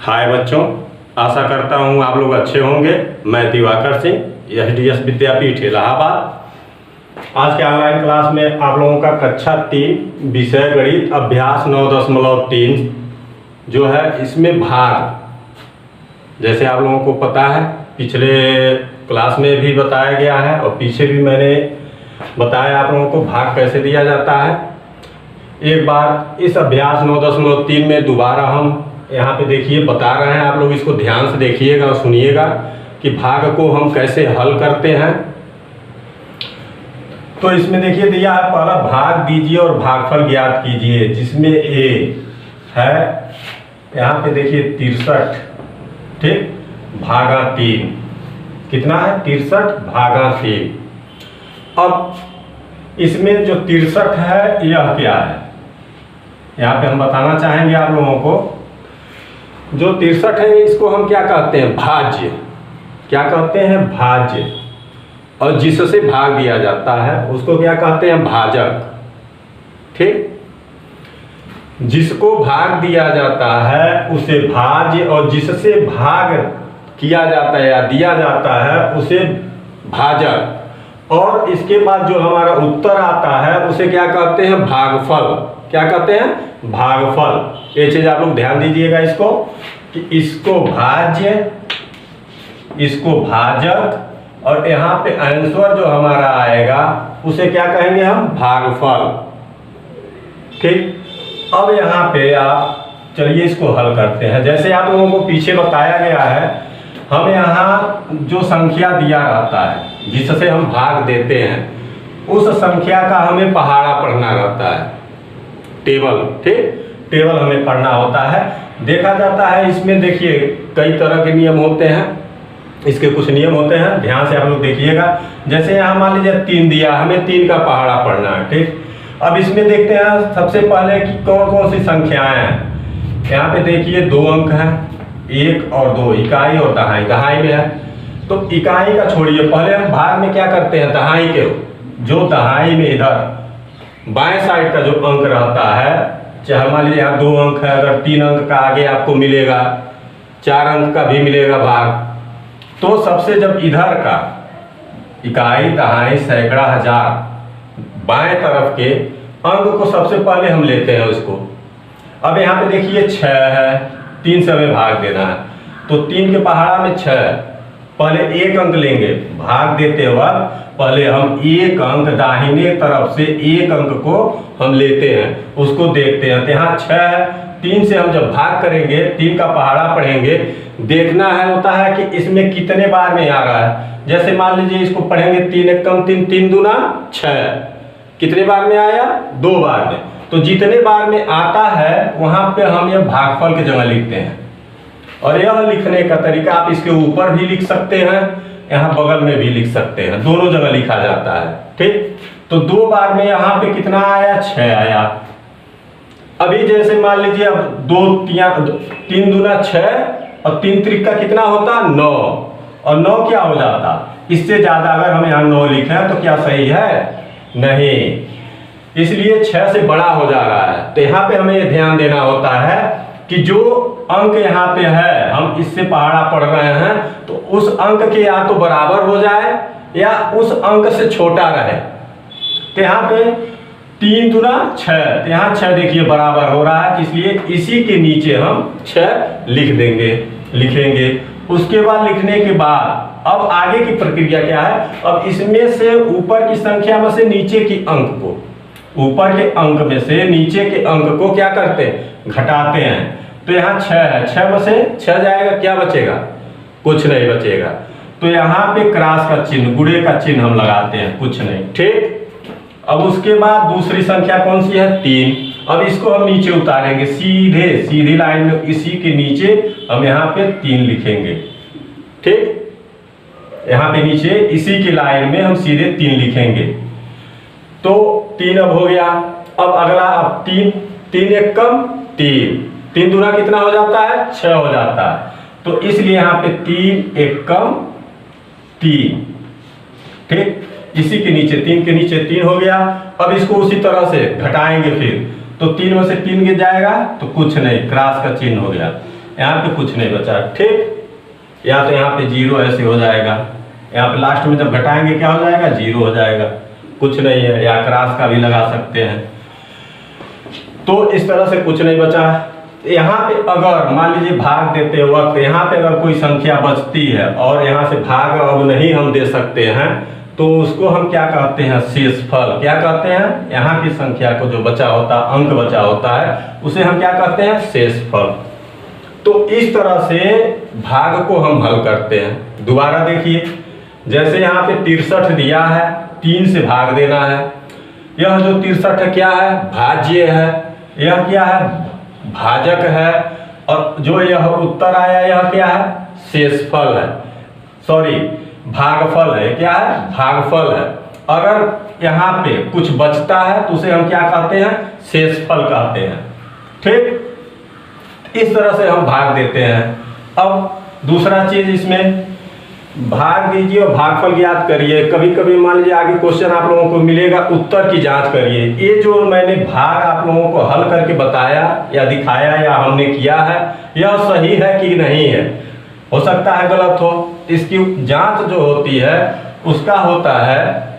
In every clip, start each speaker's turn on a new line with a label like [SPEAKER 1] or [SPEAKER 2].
[SPEAKER 1] हाय बच्चों, आशा करता हूँ आप लोग अच्छे होंगे। मैं दिवाकर सिंह, एचडीएस विद्यापीठ इलाहाबाद। आज के ऑनलाइन क्लास में आप लोगों का कक्षा 3 विषय गणित अभ्यास 9.3 जो है, इसमें भाग, जैसे आप लोगों को पता है पिछले क्लास में भी बताया गया है और पीछे भी मैंने बताया आप लोगों को भाग कैसे दिया जाता है। एक बार इस अभ्यास 9.3 में दोबारा हम यहाँ पे देखिए बता रहे हैं, आप लोग इसको ध्यान से देखिएगा और सुनिएगा कि भाग को हम कैसे हल करते हैं। तो इसमें देखिए दिया है, पहला भाग दीजिए और भागफल ज्ञात कीजिए, जिसमें ए है यहाँ पे देखिए 63, ठीक, भागा 3। कितना है? 63 भागा 3। अब इसमें जो 63 है यह क्या है, यहाँ पे हम बताना चाहेंगे आप लोगों को। जो 63 है इसको हम क्या कहते हैं? भाज्य। क्या कहते हैं? भाज्य। और जिससे भाग दिया जाता है उसको क्या कहते हैं? भाजक। ठीक, जिसको भाग दिया जाता है उसे भाज्य, और जिससे भाग किया जाता है या दिया जाता है उसे भाजक। और इसके बाद जो हमारा उत्तर आता है उसे क्या कहते हैं? भागफल। क्या कहते हैं? भागफल। ये चीज आप लोग ध्यान दीजिएगा इसको, कि इसको भाज्य, इसको भाजक, और यहाँ पे आंसर जो हमारा आएगा उसे क्या कहेंगे हम? भागफल। ठीक, अब यहाँ पे आप चलिए इसको हल करते हैं। जैसे आप लोगों को पीछे बताया गया है, हम यहाँ जो संख्या दिया रहता है जिससे हम भाग देते हैं, उस संख्या का हमें पहाड़ा पढ़ना रहता है, टेबल। ठीक, टेबल हमें पढ़ना होता है। देखा जाता है इसमें देखिए कई तरह के नियम होते हैं, इसके कुछ नियम होते हैं, ध्यान से आप लोग देखिएगा। जैसे यहाँ मान लीजिए 3 दिया, हमें 3 का पहाड़ा पढ़ना है। ठीक, अब इसमें देखते हैं सबसे पहले कि कौन कौन सी संख्याएं हैं। यहाँ पे देखिए 2 अंक हैं, 1 और 2, इकाई और दहाई। दहाई में है तो इकाई का छोड़िए, पहले हम भाग में क्या करते हैं? दहाई के, जो दहाई में इधर बाएं साइड का जो अंक रहता है, चाहे मान लीजिए यहाँ 2 अंक है, अगर 3 अंक का आगे आपको मिलेगा, 4 अंक का भी मिलेगा भाग, तो सबसे जब इधर का इकाई, दहाई, सैकड़ा, हजार, बाएं तरफ के अंक को सबसे पहले हम लेते हैं उसको। अब यहाँ पे देखिए 6 है, 3 से हमें भाग देना है, तो 3 के पहाड़ा में 6, पहले 1 अंक लेंगे। भाग देते वक्त पहले हम 1 अंक दाहिने तरफ से 1 अंक को हम लेते हैं, उसको देखते हैं। तो यहाँ 6 है, 3 से हम जब भाग करेंगे, 3 का पहाड़ा पढ़ेंगे, देखना है होता है कि इसमें कितने बार में आ रहा है। जैसे मान लीजिए इसको पढ़ेंगे 3 एकम 3, 3 दूना 6, कितने बार में आया? 2 बार में। तो जितने बार में आता है वहां पे हम यह भागफल की जगह लिखते हैं। और यह लिखने का तरीका आप इसके ऊपर भी लिख सकते हैं, यहाँ बगल में भी लिख सकते हैं, दोनों जगह लिखा जाता है। ठीक, तो 2 बार में यहाँ पे कितना आया? 6 आया। अभी जैसे मान लीजिए अब 3 दूना 6 और 3 त्रिक कितना होता? 9, और 9 क्या हो जाता? इससे ज्यादा अगर हम यहाँ 9 लिखें तो क्या सही है? नहीं, इसलिए 6 से बड़ा हो जा रहा है। तो यहाँ पे हमें ध्यान देना होता है कि जो अंक यहाँ पे है, हम इससे पहाड़ा पढ़ रहे हैं, तो उस अंक के या तो बराबर हो जाए या उस अंक से छोटा रहे। तो यहाँ पे 3 दूना 6, तो यहाँ 6 देखिए बराबर हो रहा है, इसलिए इसी के नीचे हम 6 लिख देंगे, लिखेंगे। उसके बाद लिखने के बाद अब आगे की प्रक्रिया क्या है? अब इसमें से ऊपर की संख्या में से नीचे की अंक को, ऊपर के अंक में से नीचे के अंक को क्या करते हैं? घटाते हैं। तो यहाँ 6 है, 6 में से 6 जाएगा, क्या बचेगा? कुछ नहीं बचेगा। तो यहाँ पे क्रॉस का चिन्ह, गुणे का चिन्ह हम लगाते हैं, कुछ नहीं। ठीक, अब उसके बाद दूसरी संख्या कौन सी है? 3। अब इसको हम नीचे उतारेंगे, सीधी लाइन में इसी के नीचे हम यहाँ पे 3 लिखेंगे। ठीक, यहाँ पे नीचे इसी की लाइन में हम सीधे 3 लिखेंगे। तो 3 अब हो गया। अब अगला, अब 3 एक कम 3 दूना कितना हो जाता है? 6 हो जाता है। तो इसलिए यहाँ पे 3 एक कम 3। ठीक, इसी के नीचे 3 के नीचे 3 हो गया। अब इसको उसी तरह से घटाएंगे फिर, तो 3 में से 3 गिर जाएगा तो कुछ नहीं, क्रॉस का चिन्ह हो गया। यहाँ पे कुछ नहीं बचा, ठीक। या तो यहाँ पे 0 ऐसे हो जाएगा, यहाँ पे लास्ट में जब घटाएंगे क्या हो जाएगा, 0 हो जाएगा, कुछ नहीं है। या क्रॉस का भी लगा सकते हैं। तो इस तरह से कुछ नहीं बचा। यहाँ पे अगर मान लीजिए भाग देते वक्त यहाँ पे अगर कोई संख्या बचती है और यहाँ से भाग अब नहीं हम दे सकते हैं, तो उसको हम क्या कहते हैं, शेषफल। क्या कहते हैं, यहाँ की संख्या को जो बचा होता है, अंक बचा होता है, उसे हम क्या कहते हैं, शेषफल। तो इस तरह से भाग को हम हल करते हैं। दोबारा देखिए, जैसे यहाँ पे 63 दिया है, 3 से भाग देना है। यह जो 63 है क्या है, भाज्य है। यह क्या है, भाजक है। और जो यह उत्तर आया यह क्या है, शेषफल है, सॉरी भागफल है। क्या है, भागफल है। अगर यहाँ पे कुछ बचता है तो उसे हम क्या कहते हैं, शेषफल कहते हैं, ठीक। इस तरह से हम भाग देते हैं। अब दूसरा चीज इसमें भाग दीजिए और भागफल ज्ञात करिए। कभी कभी मान लीजिए आगे क्वेश्चन आप लोगों को मिलेगा, उत्तर की जांच करिए। ये जो मैंने भाग आप लोगों को हल करके बताया या दिखाया या हमने किया है, यह सही है कि नहीं है। हो सकता है गलत हो, इसकी जांच जो होती है उसका होता है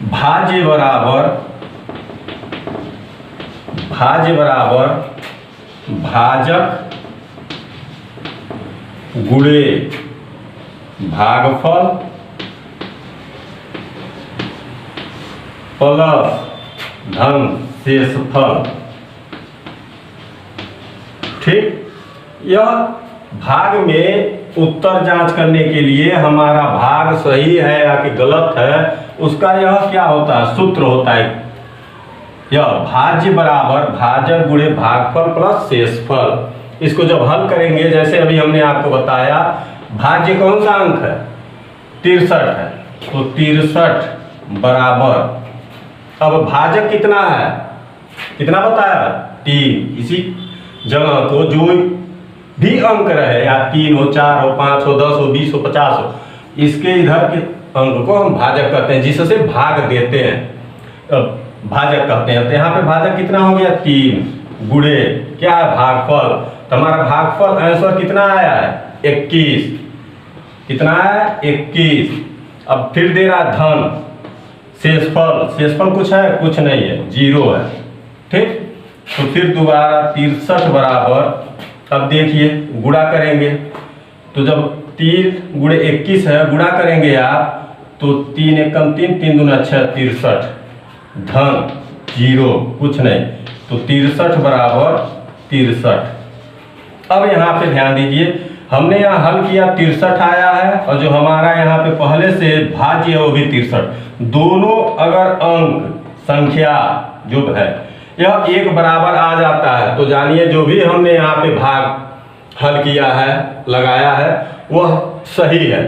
[SPEAKER 1] भाज्य बराबर भाजक गुणे भागफल प्लस धन शेषफल, ठीक। यह भाग में उत्तर जांच करने के लिए हमारा भाग सही है या कि गलत है, उसका यह क्या होता है, सूत्र होता है। यह भाज्य बराबर भाजक गुणे भागफल प्लस शेषफल। इसको जब हल करेंगे, जैसे अभी हमने आपको बताया, भाज्य कौन सा अंक है, 63 है, तो 63 बराबर, अब भाजक कितना है, कितना बताया, 3। इसी जगह को जो भी अंक रहे, या 3 हो, 4 हो, 5 हो, 10 हो, 20 हो, 50 हो, इसके इधर के अंक को हम भाजक कहते हैं, जिससे भाग देते हैं, भाजक कहते हैं। तो यहाँ पे भाजक कितना हो गया, 3 गुणे क्या है, भागफल। तो हमारा भागफल आंसर कितना आया है, 21। कितना है, 21। अब फिर दे रहा धन शेषफल कुछ है, कुछ नहीं है, 0 है, ठीक। तो फिर दोबारा 63 बराबर, अब देखिए गुणा करेंगे, तो जब 3 गुणे 21 है, गुणा करेंगे आप, तो 3 एकम 3, 3 दूना 6, 63 धन 0 कुछ नहीं, तो 63 बराबर 63। अब यहाँ पे ध्यान दीजिए, हमने यहाँ हल किया, 63 आया है, और जो हमारा यहाँ पे पहले से भाज्य है वो भी 63। दोनों अगर अंक संख्या जो है यह एक बराबर आ जाता है, तो जानिए जो भी हमने यहाँ पे भाग हल किया है, लगाया है, वह सही है।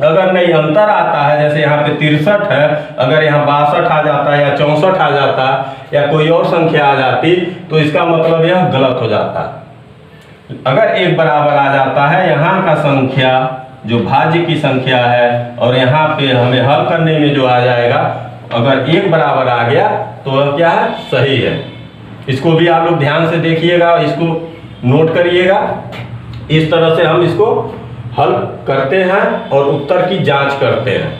[SPEAKER 1] अगर नहीं अंतर आता है, जैसे यहाँ पे 63 है, अगर यहाँ 62 आ जाता है या 64 आ जाता या कोई और संख्या आ जाती, तो इसका मतलब यह गलत हो जाता। अगर एक बराबर आ जाता है यहाँ का संख्या जो भाज्य की संख्या है, और यहाँ पे हमें हल करने में जो आ जाएगा, अगर एक बराबर आ गया तो वह क्या है, सही है। इसको भी आप लोग ध्यान से देखिएगा, इसको नोट करिएगा। इस तरह से हम इसको हल करते हैं और उत्तर की जांच करते हैं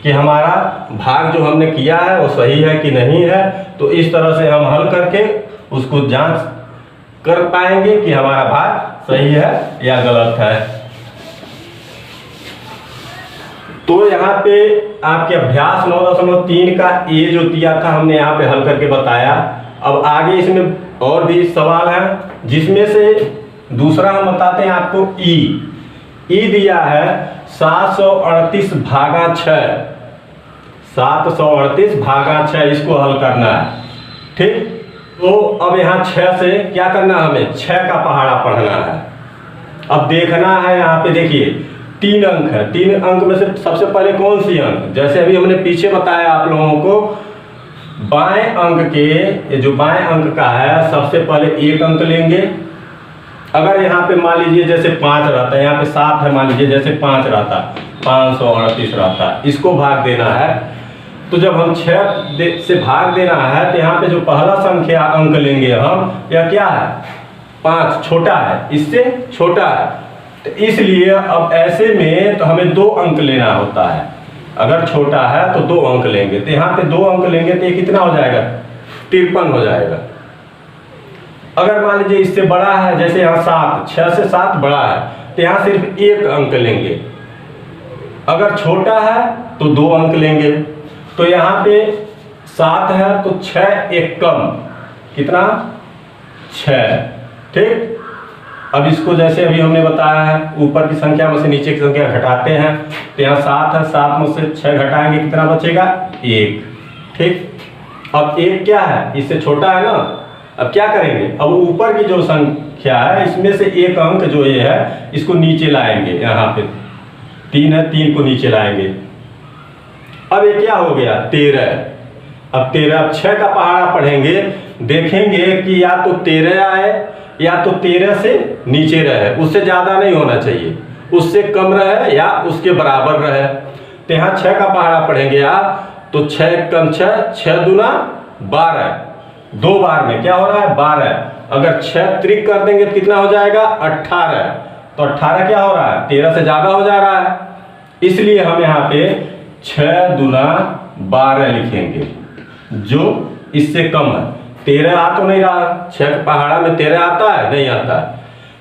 [SPEAKER 1] कि हमारा भाग जो हमने किया है वो सही है कि नहीं है। तो इस तरह से हम हल करके उसको जांच कर पाएंगे कि हमारा भाग सही है या गलत है। तो यहाँ पे आपके अभ्यास 9.3 का ये जो दिया था हमने यहाँ पे हल करके बताया। अब आगे इसमें और भी सवाल है, जिसमें से दूसरा हम बताते हैं आपको। ई दिया है 738 भागा 6, 738 भागा 6, इसको हल करना है, ठीक। तो अब यहाँ 6 से क्या करना है, हमें 6 का पहाड़ा पढ़ना है। अब देखना है, यहाँ पे देखिए 3 अंक है, 3 अंक में से सबसे पहले कौन सी अंक, जैसे अभी हमने पीछे बताया आप लोगों को, बाएं अंक के, ये जो बाएं अंक का है, सबसे पहले 1 अंक लेंगे। अगर यहाँ पे मान लीजिए जैसे 5 रहता है, यहाँ पे 7 है, मान लीजिए जैसे 5 रहता, 538 रहता, इसको भाग देना है। तो जब हम 6 से भाग देना है, तो यहाँ पे जो पहला संख्या अंक लेंगे हम, यह क्या है, 5 छोटा है, इससे छोटा है, तो इसलिए अब ऐसे में तो हमें 2 अंक लेना होता है। अगर छोटा है तो 2 अंक लेंगे, तो यहाँ पे 2 अंक लेंगे तो ये कितना हो जाएगा, 53 हो जाएगा। अगर मान लीजिए इससे बड़ा है, जैसे यहाँ 7, 6 से 7 बड़ा है, तो यहाँ सिर्फ 1 अंक लेंगे। अगर छोटा है तो 2 अंक लेंगे। तो यहाँ पे 7 है तो 6 एक कम, कितना, 6, ठीक। अब इसको जैसे अभी हमने बताया है, ऊपर की संख्या में से नीचे की संख्या घटाते हैं, तो यहाँ 7 है, 7 में से 6 घटाएंगे, कितना बचेगा, 1, ठीक। अब 1 क्या है, इससे छोटा है ना। अब क्या करेंगे, अब ऊपर की जो संख्या है इसमें से 1 अंक जो ये है इसको नीचे लाएंगे। यहाँ पे 3 है, 3 को नीचे लाएंगे। अब ये क्या हो गया, 13। अब 13, अब 6 का पहाड़ा पढ़ेंगे, देखेंगे कि या तो 13 आए या तो 13 से नीचे रहे, उससे ज़्यादा नहीं होना चाहिए, उससे कम रहे या उसके बराबर रहे। तो यहाँ 6 का पहाड़ा पढ़ेंगे आप, तो 6 कम 6, 6 दूना 12, 2 बार में क्या हो रहा है, 12। अगर 6 त्रिक कर देंगे तो कितना हो जाएगा, 18। तो 18 क्या हो रहा है, 13 से ज़्यादा हो जा रहा है, इसलिए हम यहाँ पे 6 दूना 12 लिखेंगे, जो इससे कम है। 13 आ तो नहीं रहा, 6 के पहाड़ा में 13 आता है, नहीं आता है,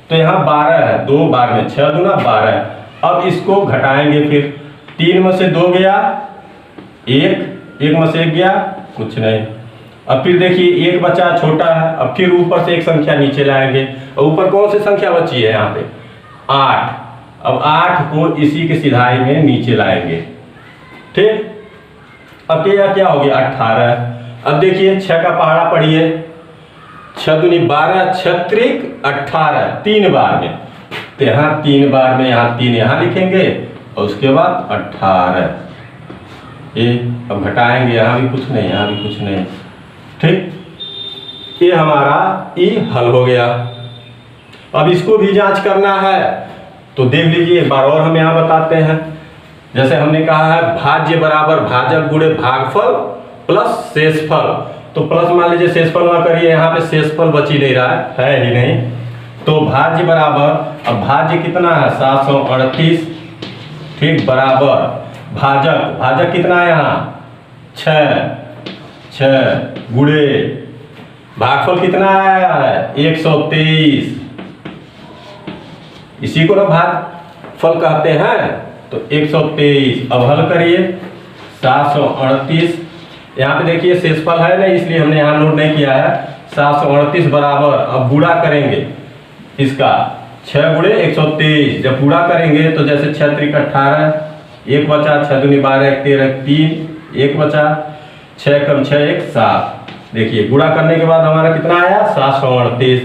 [SPEAKER 1] तो यहाँ 12 है, 2 बार में 6 दूना 12। अब इसको घटाएंगे, फिर 3 में से 2 गया, 1 में से 1 गया, कुछ नहीं। अब फिर देखिए 1 बचा, छोटा है। अब फिर ऊपर से एक संख्या नीचे लाएंगे, और ऊपर कौन सी संख्या बची है, यहाँ पे 8। अब 8 को इसी के सिधाई में नीचे लाएंगे, ठीक। अब क्या हो गया, 18। अब देखिए 6 का पहाड़ा पढ़िए, 6 दूनी 12, 6 त्रिक 18, 3 बार में, तो यहाँ 3 बार में यहाँ 3 यहाँ लिखेंगे, और उसके बाद 18। ये अब घटाएंगे, यहाँ भी कुछ नहीं, यहाँ भी कुछ नहीं, ठीक। ये हमारा ई हल हो गया। अब इसको भी जांच करना है, तो देख लीजिए एक बार और हम यहाँ बताते हैं। जैसे हमने कहा है भाज्य बराबर भाजक गुणे भागफल प्लस शेषफल, तो प्लस मान लीजिए शेषफल ना करिए, यहाँ पे शेषफल बच ही नहीं रहा है ही नहीं। तो भाज्य बराबर, अब भाज्य कितना है, 738, ठीक, बराबर भाजक, भाजक कितना है यहाँ, 6 गुणे भागफल कितना आया है, 123, इसी को ना भागफल कहते हैं, तो 123। अब हल करिए, 738, यहाँ पे देखिए शेषफल है नहीं, इसलिए हमने यहाँ नोट नहीं किया है। 738 बराबर, अब गुणा करेंगे इसका, 6 गुणे 123, जब गुणा करेंगे तो जैसे 6 त्रिक 18, 1 बचा, 6 दूनी 12, 1 13, 3, 1 बचा, 6 कम 6 1 7। देखिए गुणा करने के बाद हमारा कितना आया, 738,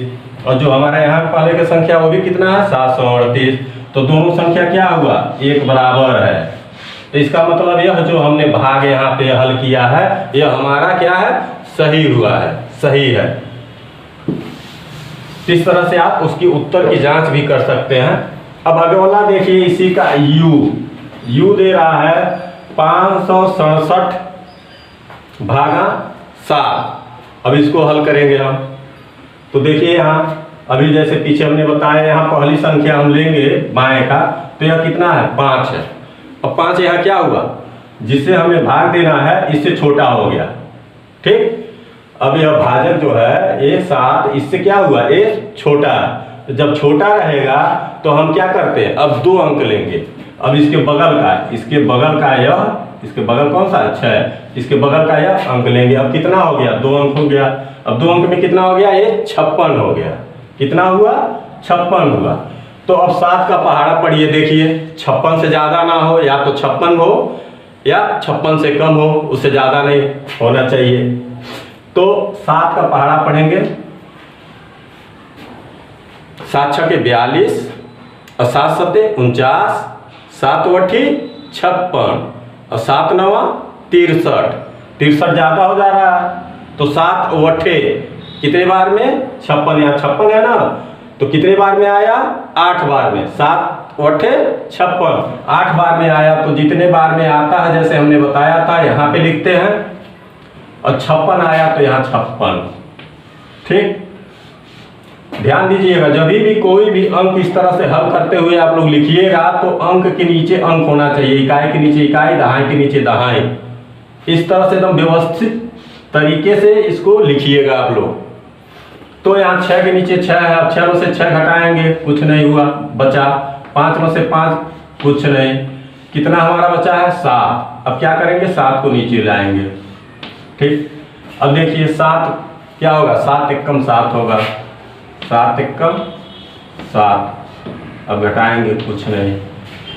[SPEAKER 1] और जो हमारा यहाँ पहले का संख्या वो भी कितना है, 738। तो दोनों संख्या क्या हुआ, एक बराबर है। तो इसका मतलब यह जो हमने भाग यहाँ पे हल किया है, यह हमारा क्या है, सही हुआ है, सही है। इस तरह से आप उसकी उत्तर की जांच भी कर सकते हैं। अब अगला देखिए, इसी का u दे रहा है 567 भागा 7। अब इसको हल करेंगे हम, तो देखिए यहाँ अभी जैसे पीछे हमने बताया, यहाँ पहली संख्या हम लेंगे बाएं का, तो यह कितना है, 5 है। अब 5 यहाँ क्या हुआ, जिससे हमें भाग देना है इससे छोटा हो गया, ठीक। अब यह भाजक जो है ये 7, इससे क्या हुआ, ये छोटा है। तो जब छोटा रहेगा तो हम क्या करते हैं, अब 2 अंक लेंगे। अब इसके बगल का, इसके बगल का यह, इसके बगल कौन सा, 6, इसके बगल का यह अंक लेंगे। अब कितना हो गया, 2 अंक हो गया। अब 2 अंक में कितना हो गया, ये 56 हो गया। कितना हुआ, 56 हुआ। तो अब 7 का पहाड़ा पढ़िए, देखिए 56 से ज़्यादा ना हो, या तो 56 हो या 56 से कम हो, उससे ज़्यादा नहीं होना चाहिए। तो 7 का पहाड़ा पढ़ेंगे, 7 छके 42 और 7 सते 49, 7 वठी 56 और 7 नवा 63। 63 ज़्यादा हो जा रहा है, तो 7 वठे कितने बार में, 56, यहाँ 56 है ना, तो कितने बार में आया, 8 बार में। 7 वठे 56, 8 बार में आया। तो जितने बार में आता है जैसे हमने बताया था यहाँ पे लिखते हैं, और 56 आया तो यहाँ 56, ठीक। ध्यान दीजिएगा, जब भी कोई भी अंक इस तरह से हल करते हुए आप लोग लिखिएगा तो अंक के नीचे अंक होना चाहिए, इकाई के नीचे इकाई, दहाई के नीचे दहाई, इस तरह से एकदम व्यवस्थित तरीके से इसको लिखिएगा आप लोग। तो यहाँ 6 के नीचे 6 है, अब 6 में से 6 घटाएंगे, कुछ नहीं हुआ, बचा 5 में से 5, कुछ नहीं, कितना हमारा बचा है 7। अब क्या करेंगे, 7 को नीचे लाएंगे। ठीक, अब देखिए 7 क्या होगा, 7 एकम 7 होगा, 7 एकम 7। अब घटाएंगे, कुछ नहीं,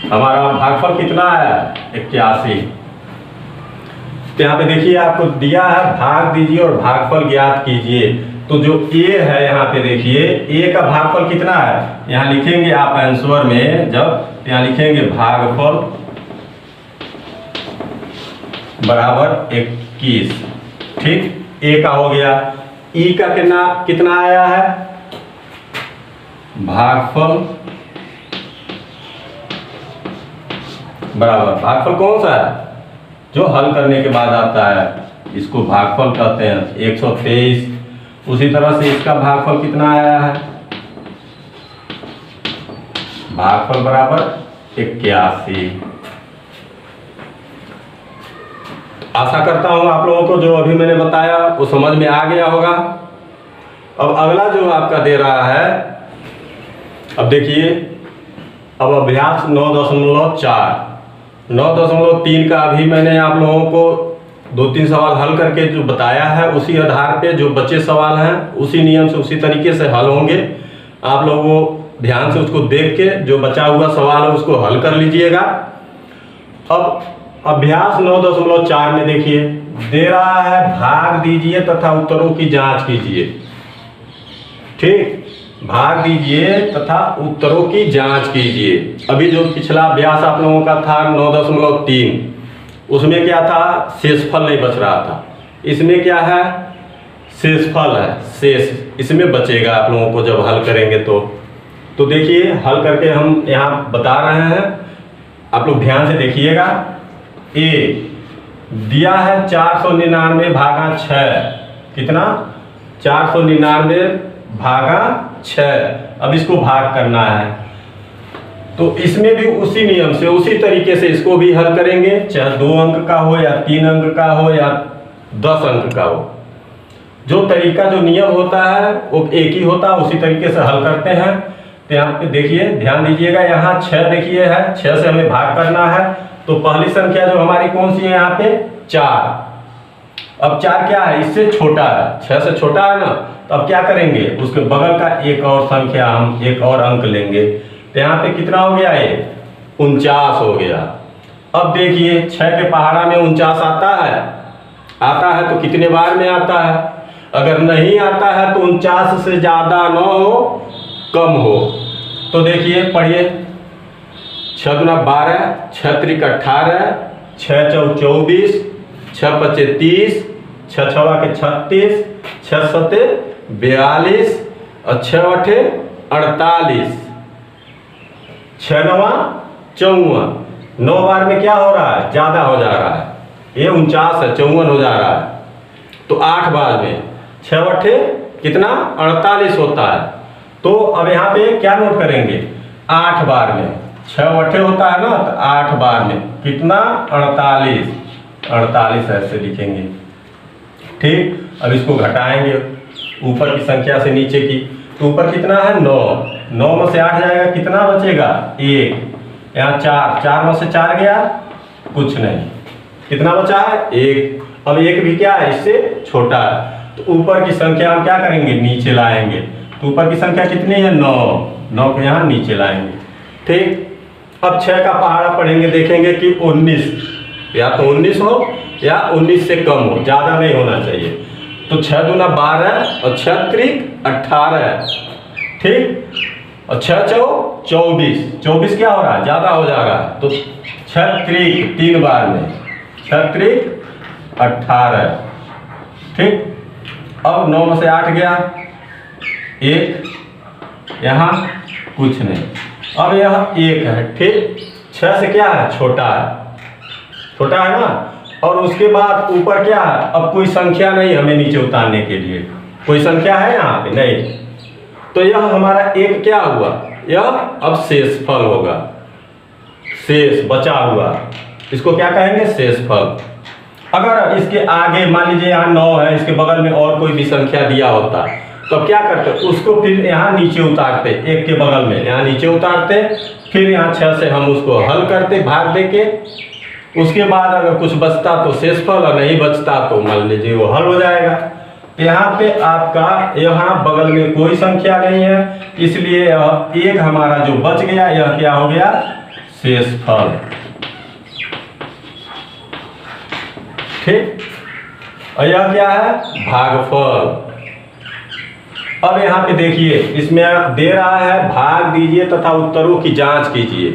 [SPEAKER 1] हमारा भागफल कितना है 81। तो यहाँ पे देखिए आपको दिया है, भाग दीजिए और भागफल ज्ञात कीजिए। तो जो ए है यहाँ पे देखिए, ए का भागफल कितना है, यहाँ लिखेंगे आप आंसर में, जब यहाँ लिखेंगे भागफल बराबर 21। ठीक, ए का हो गया। ई का कितना आया है, भागफल बराबर, भागफल कौन सा है, जो हल करने के बाद आता है, इसको भागफल कहते हैं, 123। उसी तरह से इसका भागफल कितना आया है, भागफल बराबर 81। आशा करता हूं आप लोगों को जो अभी मैंने बताया वो समझ में आ गया होगा। अब अगला जो आपका दे रहा है, अब देखिए, अब अभ्यास 9.4, 9.3 का अभी मैंने आप लोगों को 2-3 सवाल हल करके जो बताया है, उसी आधार पे जो बचे सवाल हैं उसी नियम से उसी तरीके से हल होंगे। आप लोग वो ध्यान से उसको देख के जो बचा हुआ सवाल है उसको हल कर लीजिएगा। अब अभ्यास 9.4 में देखिए दे रहा है, भाग दीजिए तथा उत्तरों की जांच कीजिए। ठीक, भाग दीजिए तथा उत्तरों की जांच कीजिए। अभी जो पिछला अभ्यास आप लोगों का था 9.3, उसमें क्या था, शेषफल नहीं बच रहा था। इसमें क्या है, शेषफल है, शेष इसमें बचेगा आप लोगों को जब हल करेंगे तो देखिए हल करके हम यहाँ बता रहे हैं, आप लोग ध्यान से देखिएगा। ए दिया है 499 भागा 6, कितना, 499 भागा 6। अब इसको भाग करना है, तो इसमें भी उसी नियम से उसी तरीके से इसको भी हल करेंगे, चाहे 2 अंक का हो या 3 अंक का हो या 10 अंक का हो। जो तरीका जो नियम होता है वो एक ही होता है, उसी तरीके से हल करते हैं। तो यहाँ पे देखिए, ध्यान दीजिएगा, यहाँ 6 देखिए है, 6 से हमें भाग करना है। तो पहली संख्या जो हमारी कौन सी है यहाँ पे, 4। अब 4 क्या है, इससे छोटा है, 6 से छोटा है ना, तो अब क्या करेंगे, उसके बगल का एक और संख्या, हम एक और अंक लेंगे। तो यहाँ पे कितना हो गया, ये 49 हो गया। अब देखिए 6 के पहाड़ा में 49 आता है तो कितने बार में आता है, अगर नहीं आता है तो 49 से ज्यादा न हो, कम हो। तो देखिए पढ़िए, 6 दूना 12, 6 त्रिक 18, 6 चौक 24, 6 पचे 30, 6 छवा के 36, 6 सते 42 और 6 अठे 48, 6 नवा 54। 9 बार में क्या हो रहा है, ज्यादा हो जा रहा है, ये 49 है, 54 हो जा रहा है। तो 8 बार में 6 अठे कितना, 48 होता है। तो अब यहाँ पे क्या नोट करेंगे, 8 बार में 6 अठे होता है ना, तो 8 बार में कितना, 48 ऐसे लिखेंगे। ठीक, अब इसको घटाएंगे ऊपर की संख्या से नीचे की, तो ऊपर कितना है 9 में से 8 जाएगा, कितना बचेगा 1। यहाँ 4 में से 4 गया, कुछ नहीं, कितना बचा है 1। अब 1 भी क्या है, इससे छोटा है, तो ऊपर की संख्या हम क्या करेंगे, नीचे लाएंगे। तो ऊपर की संख्या कितनी है, 9 को यहाँ नीचे लाएंगे। ठीक, अब 6 का पहाड़ा पढ़ेंगे, देखेंगे कि 19, या तो 19 हो या 19 से कम हो, ज्यादा नहीं होना चाहिए। तो 6 दूना 12 और 6 त्रिक 18। ठीक, और 6 चौक 24 क्या हो रहा है, ज्यादा हो जा रहा है, तो 6 त्रिक 3 बार में 6 त्रिक 18। ठीक, अब 9 में से 8 गया, 1, यहाँ कुछ नहीं, अब यह 1 है। ठीक, 6 से क्या है, छोटा है ना। और उसके बाद ऊपर क्या है, अब कोई संख्या नहीं हमें नीचे उतारने के लिए, कोई संख्या है यहाँ पे नहीं, तो यह हमारा एक क्या हुआ, यह अब शेषफल होगा, शेष बचा हुआ, इसको क्या कहेंगे, शेषफल। अगर इसके आगे मान लीजिए यहाँ 9 है, इसके बगल में और कोई भी संख्या दिया होता तो क्या करते, उसको फिर यहाँ नीचे उतारते, एक के बगल में यहाँ नीचे उतारते, फिर यहाँ 6 से हम उसको हल करते भाग देके, उसके बाद अगर कुछ बचता तो शेषफल और नहीं बचता तो मान लीजिए वो हल हो जाएगा। यहाँ पे आपका यहाँ बगल में कोई संख्या नहीं है, इसलिए एक हमारा जो बच गया यह क्या हो गया, शेषफल। ठीक, और यह क्या है, भागफल। अब यहाँ पे देखिए, इसमें दे रहा है भाग दीजिए तथा उत्तरों की जांच कीजिए।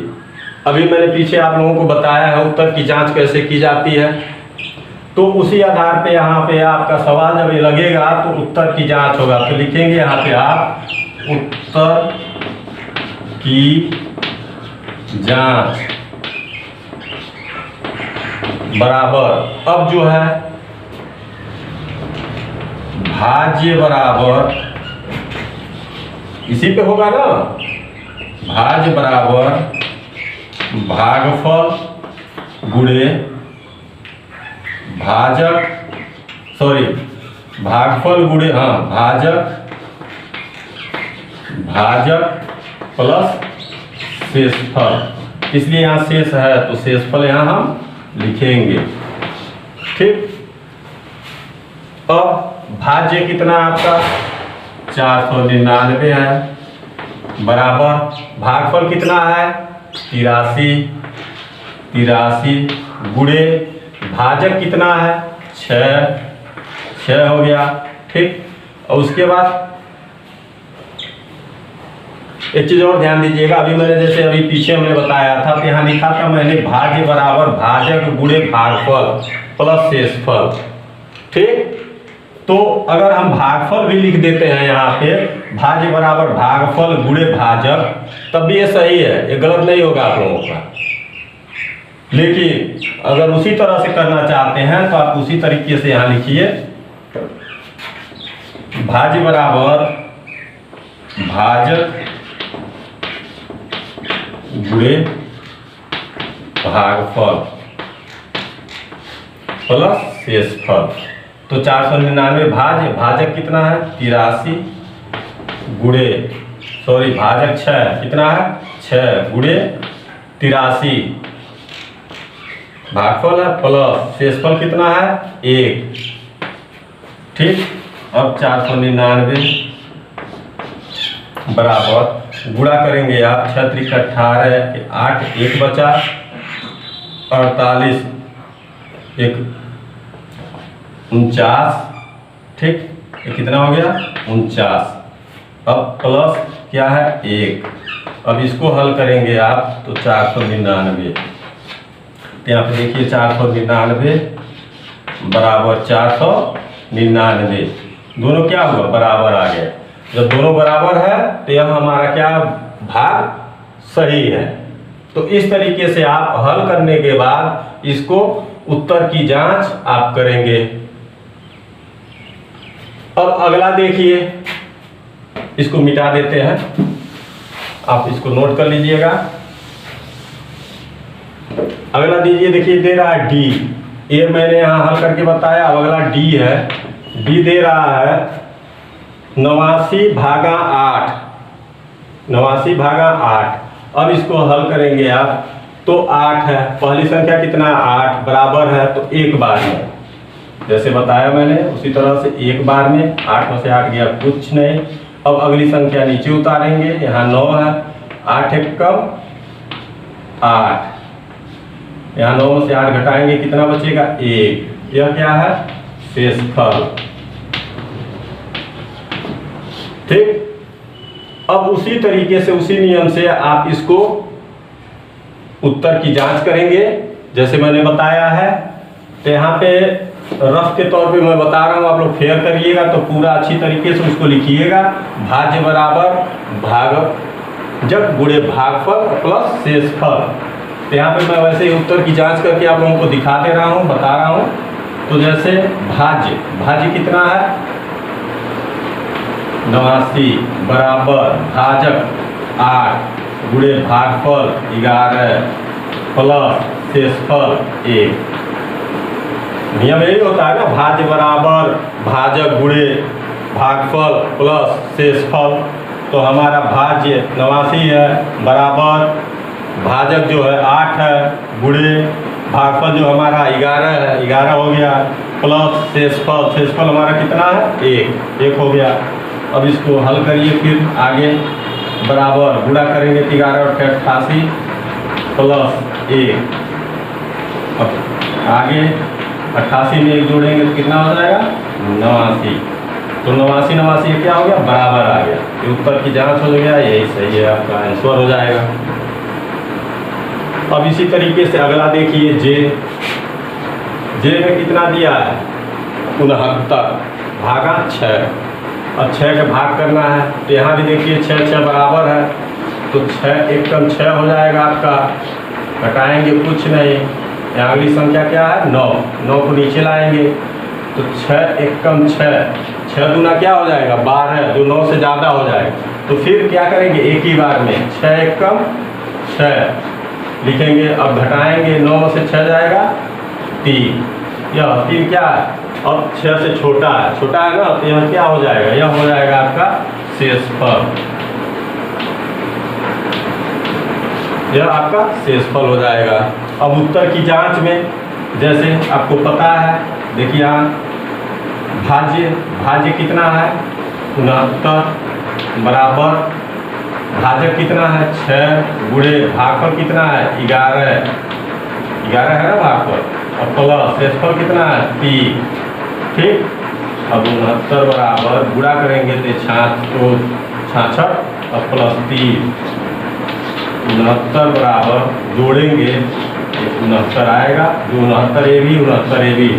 [SPEAKER 1] अभी मैंने पीछे आप लोगों को बताया है उत्तर की जांच कैसे की जाती है, तो उसी आधार पे यहाँ पे आपका सवाल जब ये लगेगा तो उत्तर की जांच होगा, तो लिखेंगे यहाँ पे आप उत्तर की जांच बराबर, अब जो है भाज्य बराबर, इसी पे होगा ना, भाज्य बराबर भागफल गुणे भाजक, सॉरी भागफल गुणे, हाँ भाजक प्लस शेषफल, इसलिए यहाँ शेष है तो शेषफल यहाँ हम लिखेंगे। ठीक, अब भाज्य कितना आपका 499 है, बराबर भागफल कितना है 83 गुणे भाजक कितना है 6 हो गया। ठीक, और उसके बाद एक चीज और ध्यान दीजिएगा, अभी मैंने जैसे अभी पीछे हमने बताया था तो यहाँ लिखा था मैंने भाज्य बराबर भाजक गुणे भागफल प्लस शेषफल। ठीक, तो अगर हम भागफल भी लिख देते हैं यहाँ पे, भाज्य बराबर भागफल गुणे भाजक, तब भी ये सही है, ये गलत नहीं होगा आप लोगों का। लेकिन अगर उसी तरह से करना चाहते हैं तो आप उसी तरीके से यहाँ लिखिए, भाज्य बराबर भाजक गुणे भागफल प्लस शेषफल। तो 499 भाजक कितना है 83 गुणे, सॉरी भाजक 6 कितना है 6 गुणे 83, भागफल है प्लस शेषफल कितना है 1। ठीक, अब 499 बराबर गुणा करेंगे आप, 6 त्रिक 18, 8 1 बचा 48 1 49। ठीक, ये कितना हो गया 49। अब प्लस क्या है 1, अब इसको हल करेंगे आप तो 499, तो यहाँ पे देखिए 499 बराबर 499, दोनों क्या हुआ बराबर आ गए। जब दोनों बराबर है तो यह हमारा क्या भाग सही है। तो इस तरीके से आप हल करने के बाद इसको उत्तर की जांच आप करेंगे। अब अगला देखिए, इसको मिटा देते हैं, आप इसको नोट कर लीजिएगा। अगला दीजिए, देखिए दे रहा है डी, ये मैंने यहाँ हल करके बताया। अब अगला डी है, डी दे रहा है 89/8, 89/8। अब इसको हल करेंगे आप तो 8 है, पहली संख्या कितना 8 बराबर है तो एक बार में, जैसे बताया मैंने उसी तरह से एक बार में 8 में से 8 गया कुछ नहीं। अब अगली संख्या नीचे उतारेंगे, यहाँ 9 है, 8 एक कम 8, यहाँ 9 में से 8 घटाएंगे कितना बचेगा 1, यह क्या है शेषफल। ठीक, अब उसी तरीके से उसी नियम से आप इसको उत्तर की जांच करेंगे जैसे मैंने बताया है। तो यहाँ पे रफ के तौर पे मैं बता रहा हूँ, आप लोग फेयर करिएगा तो पूरा अच्छी तरीके से उसको लिखिएगा। भाज्य बराबर भाजक गुणे भागफल प्लस शेषफल। तो यहाँ पे मैं वैसे ही उत्तर की जांच करके आप लोगों को दिखा दे रहा हूँ, बता रहा हूँ। तो जैसे भाज्य कितना है 89 बराबर भाजक 8 गुणे भागफल 11 प्लस शेषफल 1। नियम यही होता है ना, भाज्य बराबर भाजक गुणे भागफल प्लस शेषफल। तो हमारा भाज्य 89 है बराबर भाजक जो है 8 है गुणे भागफल जो हमारा 11 है, 11 हो गया प्लस शेषफल, शेषफल हमारा कितना है 1 हो गया। अब इसको हल करिए, फिर आगे बराबर गुणा करेंगे 11 और 88 प्लस 1। अब आगे 88 में 1 जोड़ेंगे तो कितना हो जाएगा 89। तो 89 क्या हो गया बराबर आ गया। ये उत्तर की जांच हो गया, यही सही है, आपका आंसर हो जाएगा। अब इसी तरीके से अगला देखिए, जे में कितना दिया है 69 भागा 6। अब 6 का भाग करना है तो यहाँ भी देखिए 6 बराबर है, तो 6 1 कम 6 हो जाएगा आपका। घटाएंगे कुछ नहीं, यहाँ अगली संख्या क्या है 9 को नीचे लाएंगे तो 6 1 कम 6 दूना क्या हो जाएगा 12, जो 9 से ज़्यादा हो जाएगा। तो फिर क्या करेंगे एक ही बार में 6 1 कम 6 लिखेंगे। अब घटाएंगे 9 से 6 जाएगा 3, यह 3 क्या है अब 6 से छोटा है ना, तो यह क्या हो जाएगा, यह हो जाएगा आपका शेषफल, यह आपका शेषफल हो जाएगा। अब उत्तर की जांच में जैसे आपको पता है, देखिए यहाँ भाज्य कितना है 69 बराबर भाजक कितना है 6 गुणे भागफल कितना है 11 है ना भागफल, और प्लस शेषफल कितना है 3। ठीक, अब 69 बराबर गुणा करेंगे तो 66 और प्लस 3, 69 बराबर जोड़ेंगे 69 आएगा, जो 69 ए भी।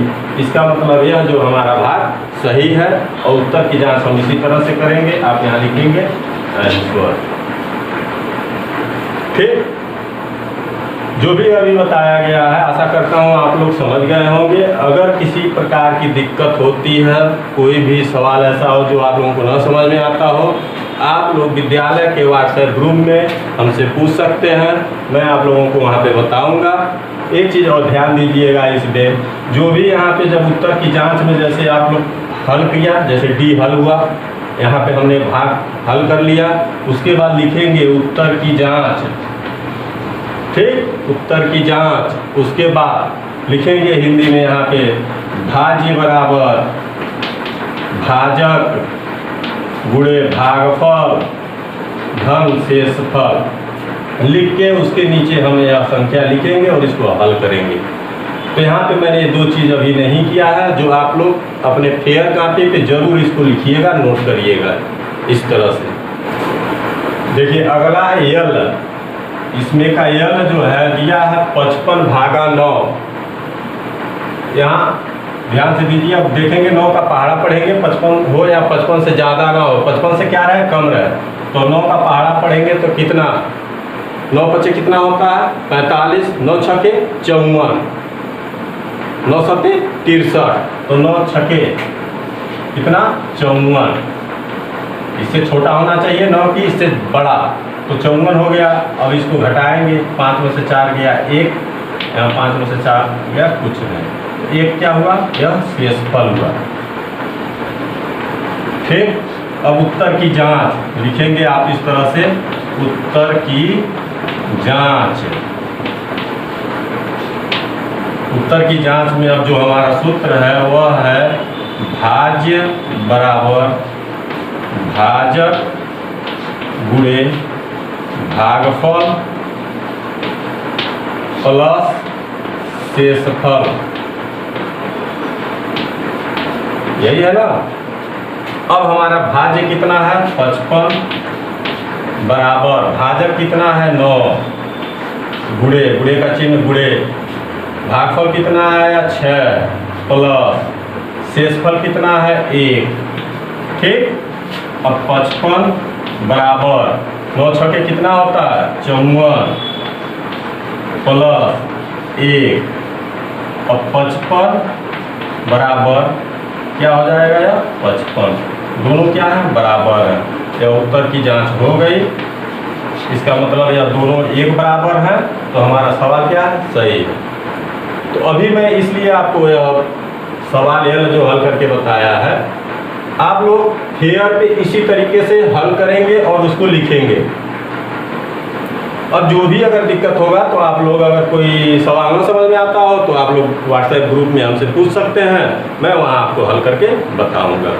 [SPEAKER 1] इसका मतलब यह जो हमारा भाग सही है, और उत्तर की जांच हम इसी तरह से करेंगे। आप यहाँ लिखेंगे आंसर। ठीक, जो भी अभी बताया गया है आशा करता हूँ आप लोग समझ गए होंगे। अगर किसी प्रकार की दिक्कत होती है, कोई भी सवाल ऐसा हो जो आप लोगों को न समझ में आता हो, आप लोग विद्यालय के व्हाट्सएप ग्रुप में हमसे पूछ सकते हैं, मैं आप लोगों को वहाँ पे बताऊँगा। एक चीज़ और ध्यान दीजिएगा इसमें, जो भी यहाँ पे जब उत्तर की जांच में जैसे आप लोग हल किया, जैसे डी हल हुआ, यहाँ पे हमने भाग हल कर लिया, उसके बाद लिखेंगे उत्तर की जांच। ठीक, उत्तर की जांच, उसके बाद लिखेंगे हिंदी में यहाँ पे भाज्य बराबर भाजक गुणे भागफल धन शेषफल लिख के उसके नीचे हम यह संख्या लिखेंगे और इसको हल करेंगे। तो यहाँ पे मैंने 2 चीज़ अभी नहीं किया है, जो आप लोग अपने फेयर कॉपी पे जरूर इसको लिखिएगा, नोट करिएगा इस तरह से। देखिए अगला है यल, इसमें का यल जो है दिया है 55 भागा 9। यहाँ ध्यान से दीजिए, अब देखेंगे 9 का पहाड़ा पढ़ेंगे, 55 हो या 55 से ज़्यादा ना हो, 55 से क्या रहे कम रहे, तो 9 का पहाड़ा पढ़ेंगे तो कितना 9 बचे कितना होता है 45, 9 छके 54, 9 सत्ते 63, तो 9 छके कितना 54। इससे छोटा होना चाहिए 9 की, इससे बड़ा, तो 54 हो गया। अब इसको घटाएंगे, 5 में से 4 गया 1, यहाँ 5 में से 4 गया कुछ नहीं, तो 1 क्या हुआ, यह शेषफल हुआ। ठीक, अब उत्तर की जांच लिखेंगे आप इस तरह से, उत्तर की जांच। उत्तर की जांच में अब जो हमारा सूत्र है वह है भाज्य बराबर भाजक गुणे भागफल प्लस शेषफल, यही है ना। अब हमारा भाज्य कितना है 55 बराबर भाजक कितना है 9 गुणे का चिन्ह गुणे, भागफल कितना है 6 प्लस शेषफल कितना है 1। ठीक, अब 55 बराबर 9 छके कितना होता है 54 प्लस 1, और 55 बराबर क्या हो जाएगा, यह 55 दोनों क्या है, बराबर है। या उत्तर की जांच हो गई, इसका मतलब या दोनों एक बराबर है, तो हमारा सवाल क्या है, सही है। तो अभी मैं इसलिए आपको यह सवाल यह जो हल करके बताया है, आप लोग फेयर पे इसी तरीके से हल करेंगे और उसको लिखेंगे। अब जो भी अगर दिक्कत होगा तो आप लोग, अगर कोई सवाल न समझ में आता हो तो आप लोग व्हाट्सएप ग्रुप में हमसे पूछ सकते हैं, मैं वहाँ आपको हल करके बताऊँगा।